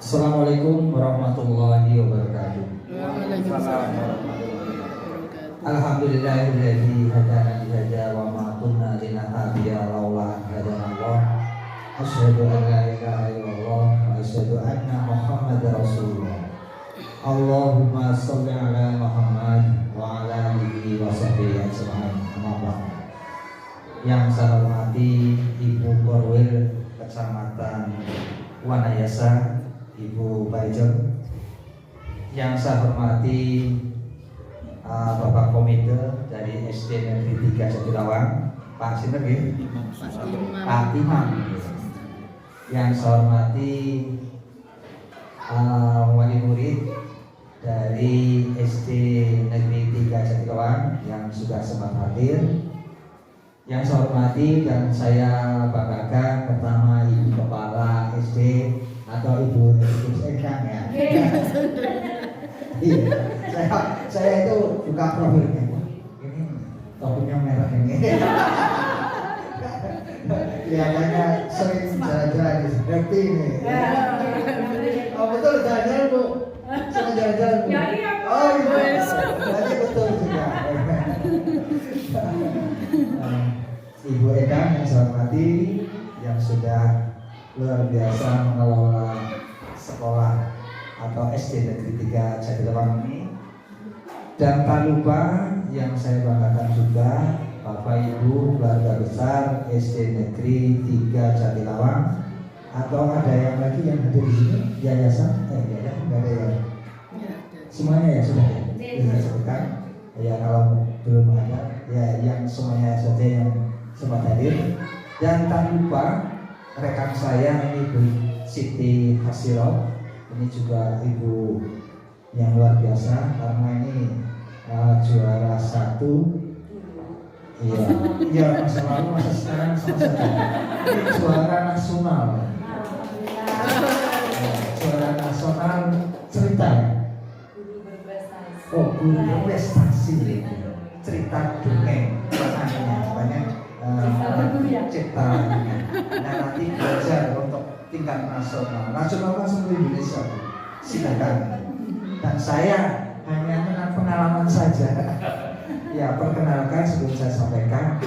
Assalamualaikum warahmatullahi wabarakatuh. Waalaikumsalam warahmatullahi wabarakatuh. Alhamdulillahilladzi hadana lihada wa ma kunna linahtadiya laula an hadana Allah. Asyhadu an la ilaha illallah wa asyhadu anna Muhammadar Rasulullah. Allahumma shalli ala Muhammad wa ala alihi wa sahbihi ajma'in. Amma ba'd. Yang saya hormati Ibu Korwil Kecamatan Wanayasa, Ibu Baijon. Yang saya hormati Bapak Komite dari SD Negeri 3 Jatilawang, Pak Sinten nggih? Pak Imam. Yang saya hormati wali murid dari SD Negeri 3 Jatilawang yang sudah sempat hadir. Yang saya hormati dan saya banggakan pertama Ibu Kepala SD atau Ibu Sekang ya. Iya, saya itu buka profilnya. Ini topiknya merah ini. Kelihatannya sering jalan-jalan di seperti ini. Oh betul, jalan-jalan Bu. Sering jalan-jalan Bu. Oh iya, berarti betul juga. Ibu Edang yang saya hormati, yang sudah luar biasa mengelola sekolah atau SD Negeri 3 Jatilawang ini. Dan tak lupa yang saya banggakan juga Bapak Ibu keluarga besar SD Negeri 3 Jatilawang. Atau ada yang lagi yang hadir di sini yayasan? Ya, enggak ada ya. Semuanya ya sudah ya. Bisa sebutkan. Ya kalau belum ada ya yang semuanya saja yang sempat hadir. Dan tak lupa rekan saya ini Bu Siti Hasiro, ini juga ibu yang luar biasa karena ini juara 1. Iya masa lalu masa sekarang sama saja. Ini juara nasional. Juara nasional cerita. Oh guru berprestasi. Cerita dongeng banyak cipta. Nah nanti belajar untuk tingkat nasional kan seluruh Indonesia. Silakan. Dan saya hanya pengalaman saja. Ya perkenalkan sebelum saya sampaikan.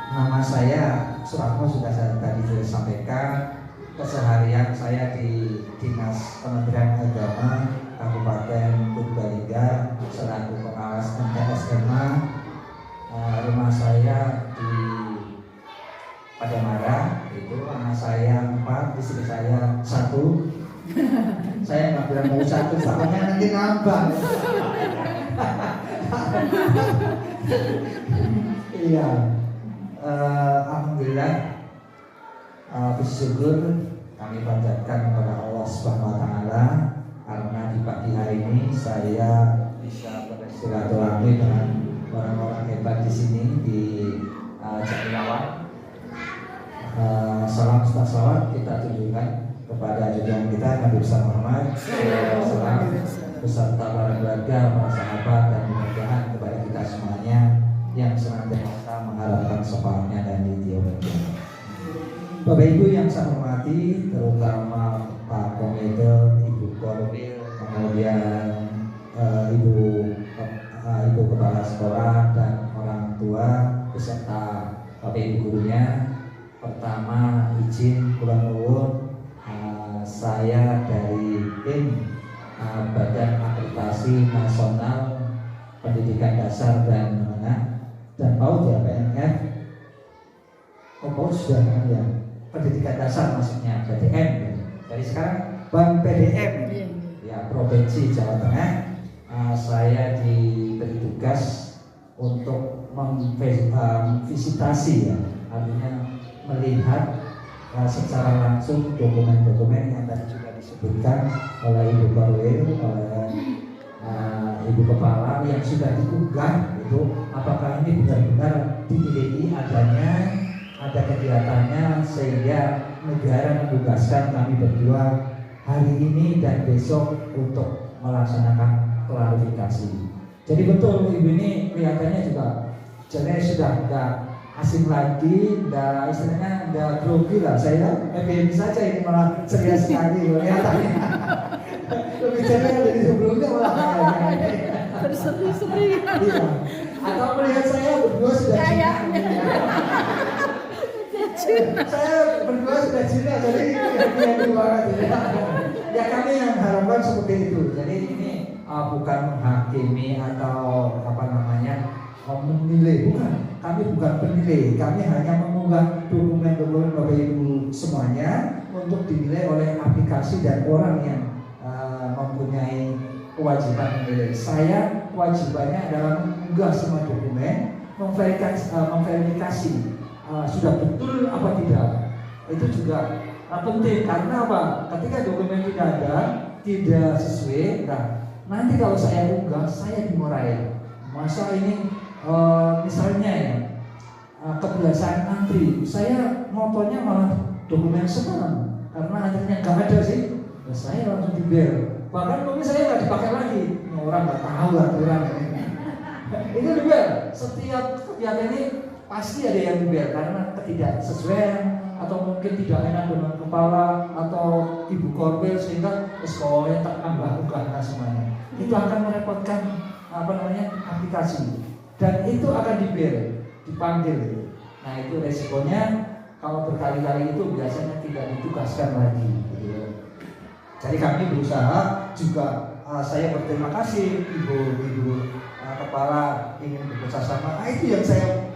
Nama saya Suratmo sudah saya tadi sampaikan. Keseharian saya di Dinas Kementerian Agama Kabupaten Purbalingga selaku pengawas MTSMA. Rumah saya di Padamara, itu anak saya 4, istri saya 1. Saya nggak bilang mau 1, soalnya nanti nambah. Iya, alhamdulillah, bersyukur kami panjatkan kepada Allah Subhanahu Wa Taala karena di pagi hari ini saya bisa bersilaturahmi dengan orang-orang hebat di sini di Jatilawang. Salam salawat kita tunjukkan kepada junjungan kita Nabi besar Muhammad SAW beserta para keluarga, para sahabat dan mudah-mudahan kepada kita semuanya yang senantiasa mengharapkan syafaatnya dan dijabatnya. Bapak Ibu yang saya hormati, terutama Pak Komite, Ibu Korwil, kemudian Ibu Kepala Sekolah dan orang tua beserta Bapak Ibu gurunya. Pertama izin kula nuwun saya dari tim Badan Akreditasi Nasional Pendidikan Dasar dan Menengah dan PAUD ya PNF. PAUD sudah kan ya, Pendidikan Dasar maksudnya PDM. Dari sekarang Bank PDM ya Provinsi Jawa Tengah. Saya diberi tugas untuk memvisitasi ya, artinya melihat secara langsung dokumen-dokumen yang tadi juga disebutkan oleh Ibu Korwil, oleh Ibu Kepala yang sudah diunggah itu, apakah ini benar-benar dimiliki ada kegiatannya sehingga negara menugaskan kami berdua hari ini dan besok untuk melaksanakan klarifikasi. Jadi betul Ibu ini kelihatannya juga jelas sudah enggak asing lagi, nggak istilahnya nggak grogi lah. Saya happy saja ini malah ceria sekali kelihatannya. Lebih ceria dari sebelumnya malah Berseri-seri. iya. Atau melihat saya berdua sudah Kayaknya. saya berdua sudah Cina, jadi happy banget ya. Kami yang harapkan seperti itu. Jadi ini bukan menghakimi atau apa namanya menilai, bukan. Kami bukan penilai, kami hanya mengunggah dokumen-dokumen Bapak Ibu semuanya untuk dinilai oleh aplikasi dan orang yang mempunyai kewajiban menilai. Saya kewajibannya adalah mengunggah semua dokumen, memverifikasi sudah betul apa tidak. Itu juga penting karena apa? Ketika dokumen tidak ada, tidak sesuai, nah nanti kalau saya unggah, saya dimarahi. Masa ini misalnya ya kebiasaan antri, saya motornya malah dokumen senang karena antrinya nggak ada sih, ya saya langsung dibel. Bahkan mungkin saya nggak dipakai lagi, orang nggak tahu aturan. Itu dibel. Setiap kegiatan ini pasti ada yang dibel karena ketidaksesuaian atau mungkin tidak enak dengan kepala atau ibu korbel sehingga sekolahnya tak tambah karena semuanya. Itu akan merepotkan aplikasi dan itu akan dipanggil. Nah itu resikonya kalau berkali-kali itu biasanya tidak ditugaskan lagi. Jadi kami berusaha juga. Saya berterima kasih ibu kepala ingin bekerja sama. Itu yang saya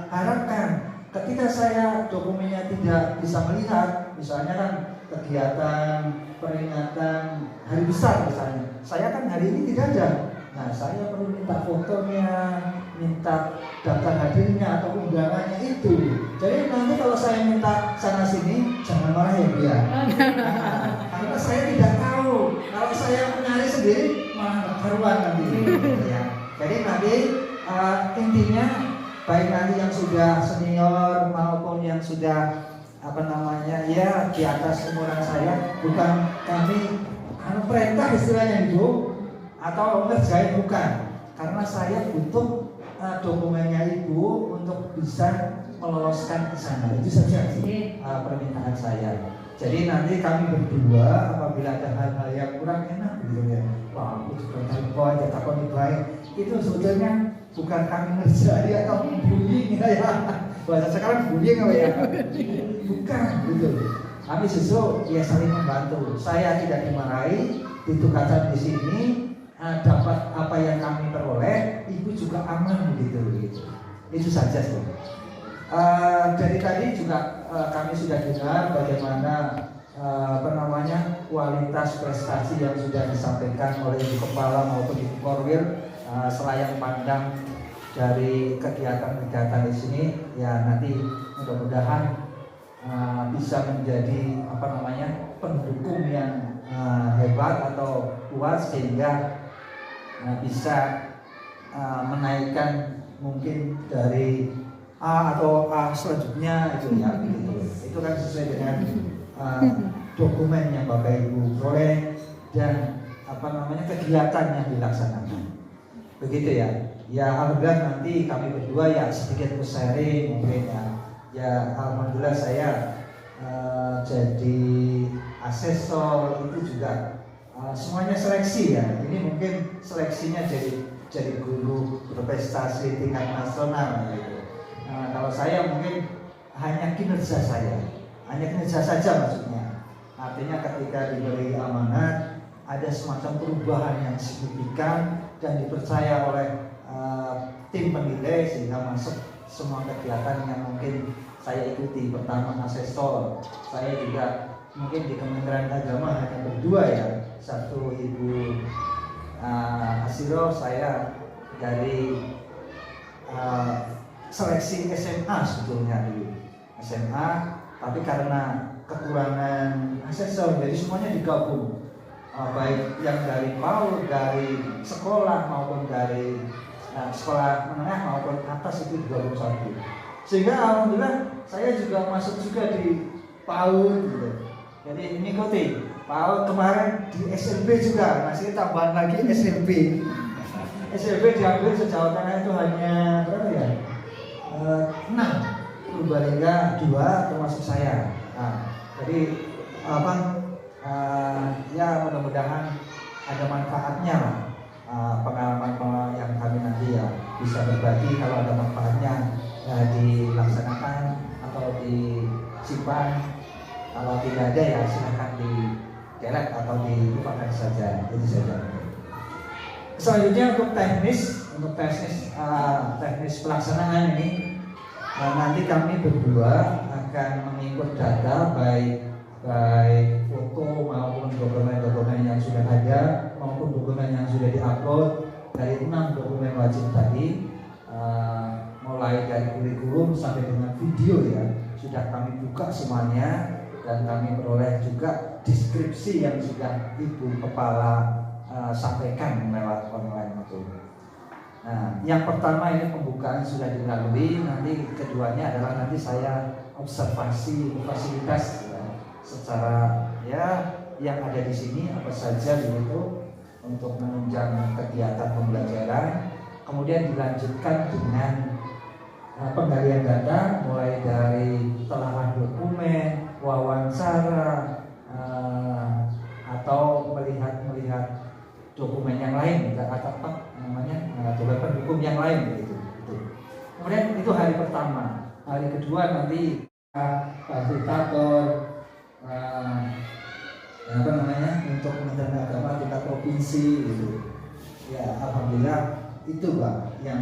harapkan. Ketika saya dokumennya tidak bisa melihat, misalnya kan kegiatan peringatan hari besar misalnya, saya kan hari ini tidak ada. Nah saya perlu minta fotonya, minta daftar hadirnya atau undangannya itu. Jadi nanti kalau saya minta sana sini jangan marah ya Bu ya. Karena saya tidak tahu. Kalau saya mencari sendiri malah nggak karuan nanti. Ya. Jadi nanti intinya baik nanti yang sudah senior maupun yang sudah ya di atas umuran saya, bukan kami perintah istilahnya itu atau ngerjain, bukan, karena saya butuh dokumennya ibu untuk bisa meloloskan ke sana. Itu saja permintaan saya. Jadi nanti kami berdua apabila ada hal-hal yang kurang enak gitu ya, wah aku juga takut takut baik, itu sebetulnya bukan kami ngerjai atau bullying ya. Bahasa sekarang bullying apa ya? Bukan gitu. Kami justru ya saling membantu. Saya tidak dimarahi, ditugaskan di sini, dapat apa yang kami peroleh, ibu juga aman gitu. Itu saja sih. Dari tadi juga kami sudah dengar bagaimana kualitas prestasi yang sudah disampaikan oleh ibu kepala maupun ibu korwil, selayang pandang dari kegiatan-kegiatan di sini. Ya nanti mudah-mudahan bisa menjadi pendukung yang hebat atau kuat sehingga bisa menaikkan mungkin dari A atau A selanjutnya itu ya gitu. Itu kan sesuai dengan dokumen yang Bapak Ibu peroleh dan kegiatan yang dilaksanakan. Begitu ya. Ya alhamdulillah nanti kami berdua ya sedikit sharing mungkin ya. Ya alhamdulillah saya jadi asesor itu juga semuanya seleksi ya. Ini mungkin seleksinya jadi guru berprestasi tingkat nasional gitu. Kalau saya mungkin hanya kinerja saja maksudnya. Artinya ketika diberi amanat ada semacam perubahan yang signifikan dan dipercaya oleh tim penilai sehingga masuk semua kegiatan yang mungkin saya ikuti. Pertama asesor, saya juga mungkin di Kementerian Agama hanya berdua ya, satu Ibu Asiro, saya dari seleksi SMA sebetulnya dulu SMA, tapi karena kekurangan asesor jadi semuanya digabung, baik yang dari PAUD, dari sekolah maupun dari sekolah menengah maupun atas itu digabung satu, sehingga alhamdulillah saya juga masuk juga di PAUD gitu. Jadi mengikuti PAUD kemarin di SMP juga, masih tambahan lagi SMP diambil sejauh tengah itu hanya berapa ya? 6 Purbalingga 2 termasuk saya. Nah, jadi ya mudah-mudahan ada manfaatnya lah, pengalaman yang kami nanti ya bisa berbagi. Kalau ada manfaatnya dilaksanakan atau disimpan, kalau tidak ada ya silakan di delete atau dilupakan saja. Itu saja. Selanjutnya untuk teknis pelaksanaan ini, nanti kami berdua akan mengikut data baik foto maupun dokumen-dokumen yang sudah ada maupun dokumen yang sudah diupload dari 6 dokumen wajib tadi, mulai dari kurikulum sampai dengan video ya sudah kami buka semuanya, dan kami peroleh juga deskripsi yang sudah Ibu Kepala sampaikan lewat online itu. Nah, yang pertama ini pembukaan sudah dilalui, nanti keduanya adalah nanti saya observasi fasilitas ya, secara ya yang ada di sini apa saja begitu untuk menunjang kegiatan pembelajaran. Kemudian dilanjutkan dengan penggalian data mulai dari telaah dokumen, wawancara, atau melihat dokumen yang lain atau apa namanya dokumen pendukung yang lain begitu. Kemudian itu hari pertama. Hari kedua nanti fasilitator untuk Kementerian Agama tingkat provinsi gitu. Ya alhamdulillah itu Pak yang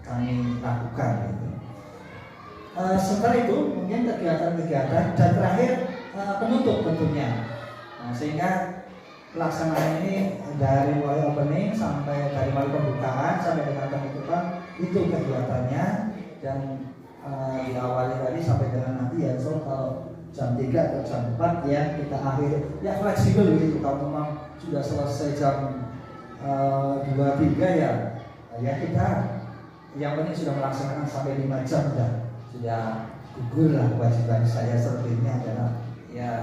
kami lakukan gitu. Setelah itu mungkin kegiatan-kegiatan dan terakhir penutup tentunya. Sehingga pelaksanaan ini dari mulai opening sampai dari mulai pembukaan sampai dengan penutupan itu kegiatannya, dan diawali tadi sampai dengan nanti ya kalau jam 3 atau jam 4 ya kita akhir ya fleksibel gitu. Kalau memang sudah selesai jam 2-3 ya kita yang penting sudah melaksanakan sampai 5 jam sudah gugur lah kewajiban saya. Selebihnya adalah ya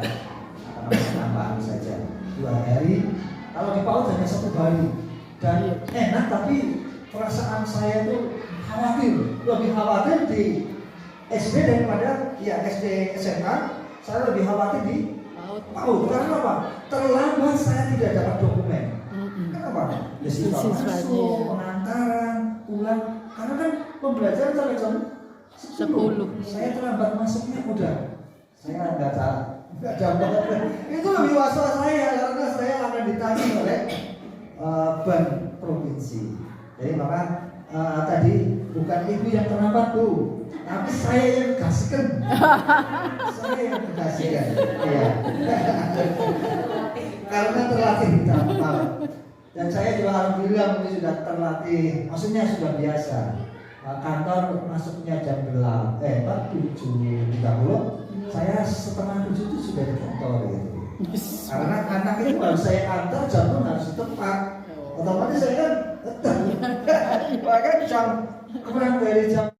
tambahan saja 2 hari. Kalau di PAUD hanya 1 hari dan enak, tapi perasaan saya tuh lebih khawatir di SD daripada ya SD SMA. Saya lebih khawatir di PAUD. Karena apa? Terlambat saya tidak dapat dokumen. Kenapa? Ya siswa masuk, pengantaran, pulang. Karena kan pembelajaran sampai jam 10. Saya terlambat masuknya udah. Saya nggak dapat. Itu lebih was-was saya karena saya akan ditanya oleh ban provinsi. Jadi maka tadi bukan ibu yang terlambat tuh, tapi saya yang kasihkan. Iya. Karena terlatih di tampal. Dan saya juga alhamdulillah mungkin sudah terlatih, maksudnya sudah biasa. Kantor masuknya jam 7.30, saya setengah 7 itu sudah di kantor gitu. Karena anak itu harus saya antar, jam pun harus tepat. Otomatis saya kan tetap. Bahkan jam kurang dari jam